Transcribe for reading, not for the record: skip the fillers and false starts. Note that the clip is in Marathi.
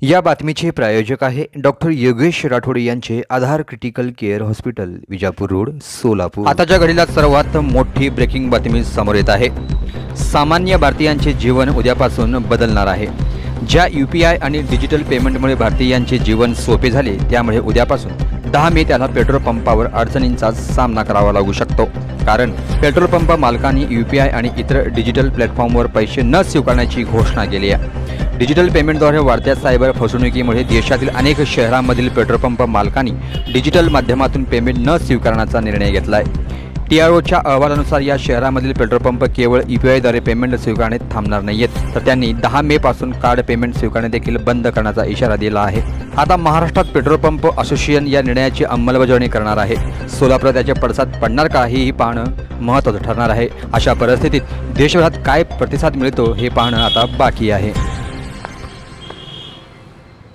या बातमीचे प्रायोजक आहे डॉक्टर योगेश राठोड यांचे Aadhar critical care hospital, Vijapur road, Solapur. आताच्या घडीला सर्वात मोठी ब्रेकिंग बातमी समोर येत आहे। सामान्य भारतीयांचे जीवन उद्यापासून बदलणार आहे। ज्या UPI आणि डिजिटल पेमेंटमुळे भारतीयांचे जीवन सोपे झाले, त्यामुळे उद्यापासून 10 मे त्याला पेट्रोल पंपावर अडचणींचा सामना करावा लागू शकतो। कारण पेट्रोल पंप मालकांनी UPI आणि इतर डिजिटल प्लॅटफॉर्मवर पैसे न स्वीकारण्याची घोषणा केली आहे। डिजिटल पेमेंटद्वारे वाढत्या सायबर फसवणुकीमुळे देशातील अनेक शहरांमधील पेट्रोल पंप मालकांनी डिजिटल माध्यमातून पेमेंट न स्वीकारण्याचा निर्णय घेतला आहे। TROच्या अहवालानुसार या शहरांमधील पेट्रोल पंप केवळ UPIद्वारे पेमेंट स्वीकारणे थांबणार नाहीत, तर त्यांनी 10 मे पासून कार्ड पेमेंट स्वीकारणे देखील बंद करण्याचा इशारा दिला आहे। आता महाराष्ट्रात पेट्रोल पंप असोसिएशन या निर्णयाची अंमलबजावणी करणार आहे। सोलापुरात त्याचे पडसाद पडणार का हेही पाहणं महत्त्वाचं ठरणार आहे। अशा परिस्थितीत देशभरात काय प्रतिसाद मिळतो हे पाहणं आता बाकी आहे।